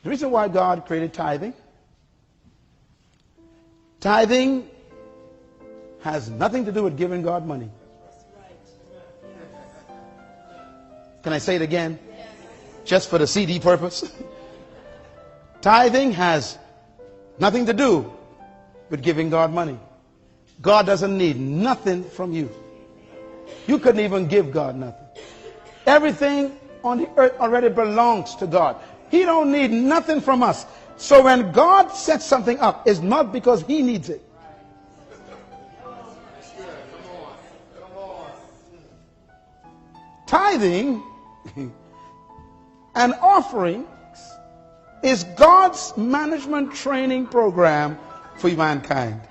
The reason why God created tithing, tithing has nothing to do with giving God money. Can I say it again? Just for the CD purpose? Tithing has nothing to do with giving God money. God doesn't need nothing from you. You couldn't even give God nothing. Everything on the earth already belongs to God. He don't need nothing from us. So when God sets something up, it's not because he needs it. Tithing and offerings is God's management training program for mankind.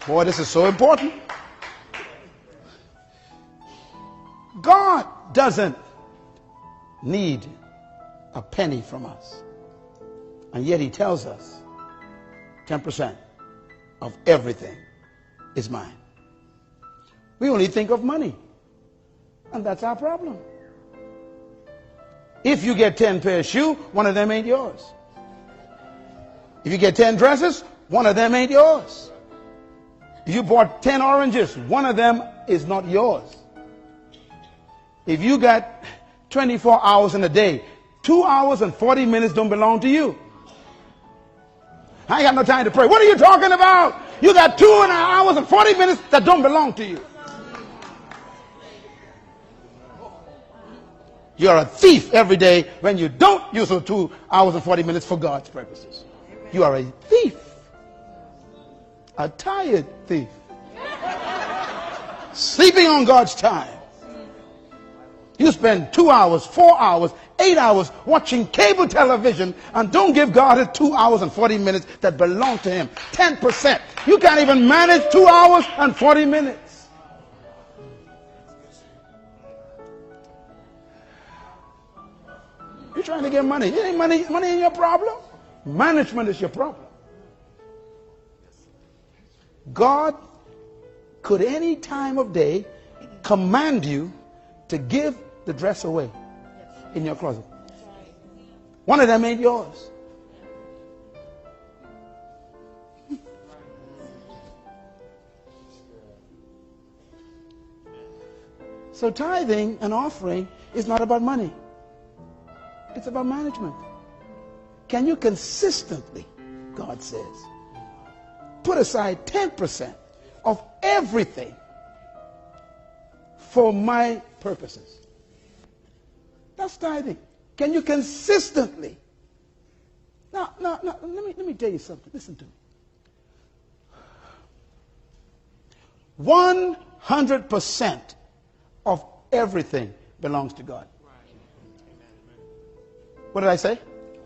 Boy, this is so important. God doesn't need a penny from us. And yet he tells us 10% of everything is mine. We only think of money. And that's our problem. If you get 10 pairs of shoes, one of them ain't yours. If you get 10 dresses, one of them ain't yours. If you bought 10 oranges, one of them is not yours. If you got 24 hours in a day, 2 hours and 40 minutes don't belong to you. I ain't got no time to pray. What are you talking about? You got 2.5 hours and 40 minutes that don't belong to you. You're a thief every day when you don't use those 2 hours and 40 minutes for God's purposes. You are a thief. A tired thief. Sleeping on God's time. You spend 2 hours, 4 hours, 8 hours watching cable television and don't give God his 2 hours and 40 minutes that belong to him. 10%. You can't even manage 2 hours and 40 minutes. You're trying to get money. It ain't money ain't your problem. Management is your problem. God could any time of day command you to give the dress away in your closet. One of them ain't yours. So tithing and offering is not about money. It's about management. Can you consistently, God says, put aside 10% of everything for my purposes? That's tithing. Can you consistently? Now, let me tell you something. Listen to me. 100% of everything belongs to God. What did I say?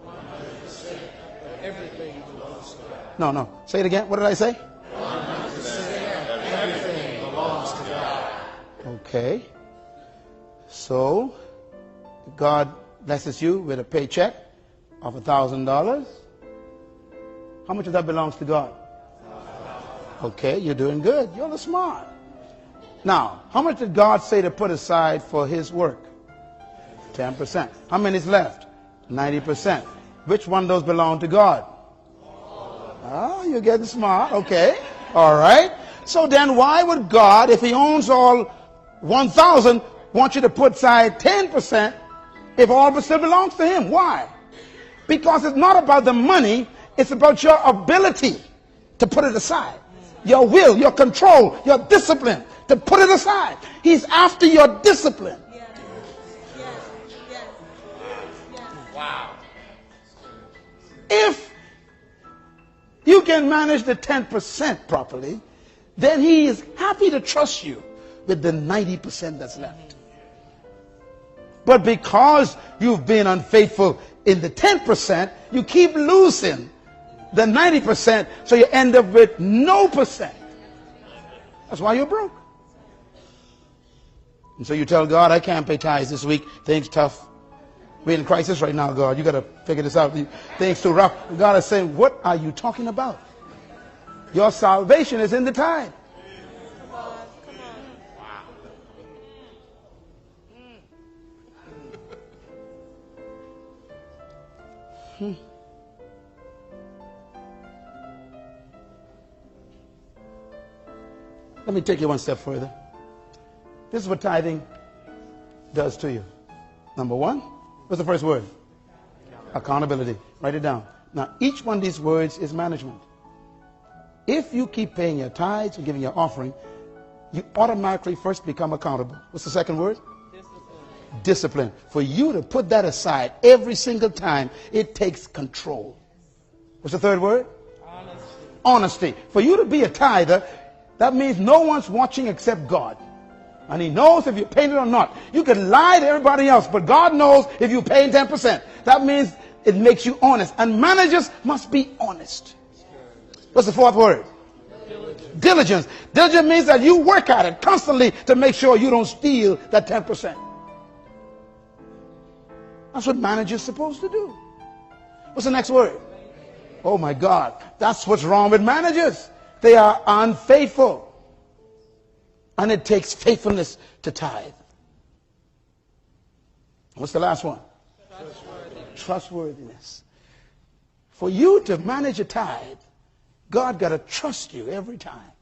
100% of everything belongs to God. No. Say it again. What did I say? 100% of everything belongs to God. Okay. So, God blesses you with a paycheck of $1,000. How much of that belongs to God? Okay, you're doing good. You're smart. Now, how much did God say to put aside for his work? 10%. How many is left? 90%. Which one of those belong to God? Oh, you're getting smart. Okay. All right. So then why would God, if he owns all 1,000, want you to put aside 10% if all still belongs to him? Why? Because it's not about the money. It's about your ability to put it aside. Your will, your control, your discipline to put it aside. He's after your discipline. Wow. If you can manage the 10% properly, then he is happy to trust you with the 90% that's left. But because you've been unfaithful in the 10%, you keep losing the 90%, so you end up with no percent. That's why you're broke. And so you tell God, I can't pay tithes this week. Things tough. We're in crisis right now, God. You got to figure this out. Things too rough. God is saying, what are you talking about? Your salvation is in the tithe. Come on. Let me take you one step further. This is what tithing does to you. Number one, what's the first word? Accountability. Write it down. Now, each one of these words is management. If you keep paying your tithes and giving your offering, you automatically first become accountable. What's the second word? Discipline. For you to put that aside every single time, it takes control. What's the third word? Honesty. For you to be a tither, that means no one's watching except God. And he knows if you're paying it or not. You can lie to everybody else, but God knows if you're paying 10%. That means it makes you honest. And managers must be honest. What's the fourth word? Diligence. Diligence means that you work at it constantly to make sure you don't steal that 10%. That's what managers are supposed to do. What's the next word? Oh my God. That's what's wrong with managers. They are unfaithful. And it takes faithfulness to tithe. What's the last one? Trustworthiness. For you to manage a tithe, God got to trust you every time.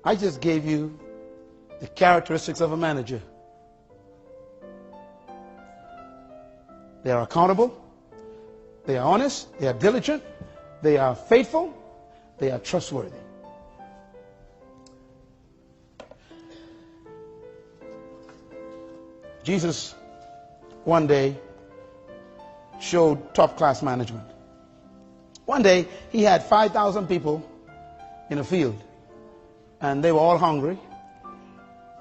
I just gave you the characteristics of a manager. They are accountable. They are honest. They are diligent. They are faithful. They are trustworthy. Jesus one day showed top-class management. One day he had 5,000 people in a field, and they were all hungry,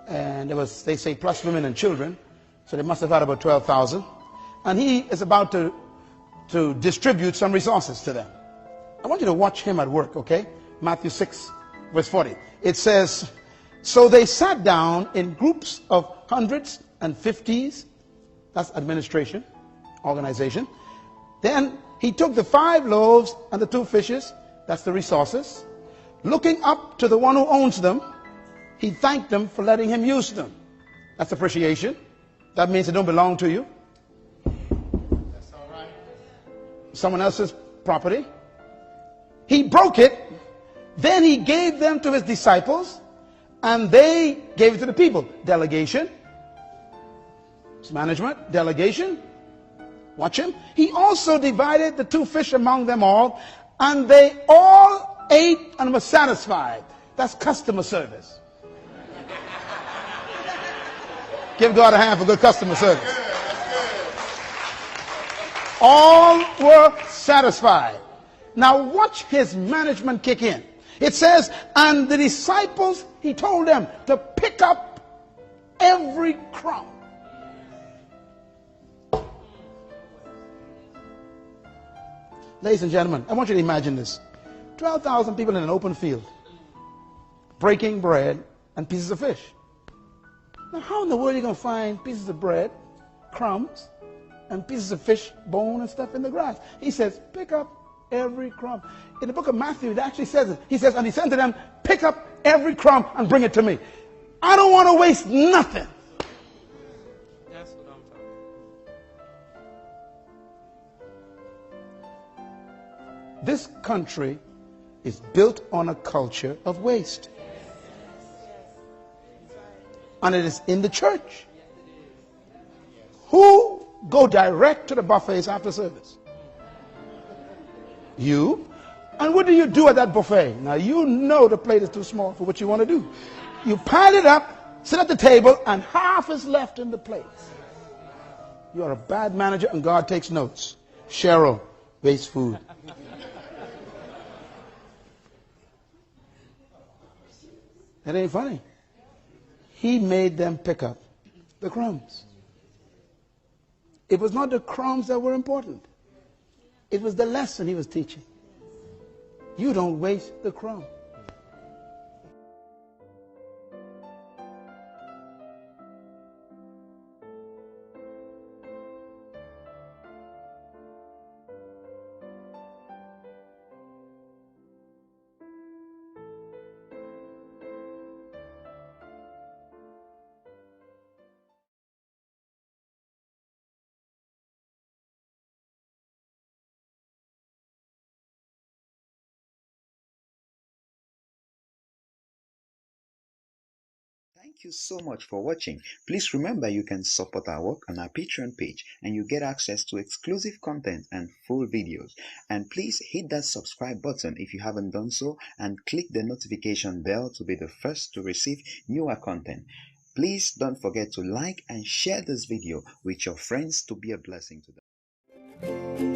and there was, they say, plus women and children, so they must have had about 12,000, and he is about to distribute some resources to them. I want you to watch him at work, okay? Matthew 6, verse 40. It says, so they sat down in groups of hundreds and fifties. That's administration, organization. Then he took the 5 loaves and the 2 fishes. That's the resources. Looking up to the one who owns them, he thanked them for letting him use them. That's appreciation. That means they don't belong to you. That's all right. Someone else's property. He broke it, then he gave them to his disciples, and they gave it to the people. Delegation. It's management. Delegation. Watch him. He also divided the 2 fish among them all, and they all ate and were satisfied. That's customer service. Give God a hand for good customer service. All were satisfied. Now watch his management kick in. It says, and the disciples, he told them to pick up every crumb. Ladies and gentlemen, I want you to imagine this. 12,000 people in an open field, breaking bread and pieces of fish. Now how in the world are you going to find pieces of bread, crumbs, and pieces of fish, bone and stuff in the grass? He says, pick up every crumb. In the book of Matthew, it actually says it. He says, and he said to them, pick up every crumb and bring it to me. I don't want to waste nothing. That's what I'm talking about. This country is built on a culture of waste. And it is in the church. Who go direct to the buffets after service? You. And what do you do at that buffet? Now you know the plate is too small for what you want to do. You pile it up, sit at the table, and half is left in the plate. You are a bad manager and God takes notes. Cheryl, waste food. That ain't funny. He made them pick up the crumbs. It was not the crumbs that were important. It was the lesson he was teaching. You don't waste the crumb. Thank you so much for watching. Please remember you can support our work on our Patreon page and you get access to exclusive content and full videos. And please hit that subscribe button if you haven't done so and click the notification bell to be the first to receive newer content. Please don't forget to like and share this video with your friends to be a blessing to them.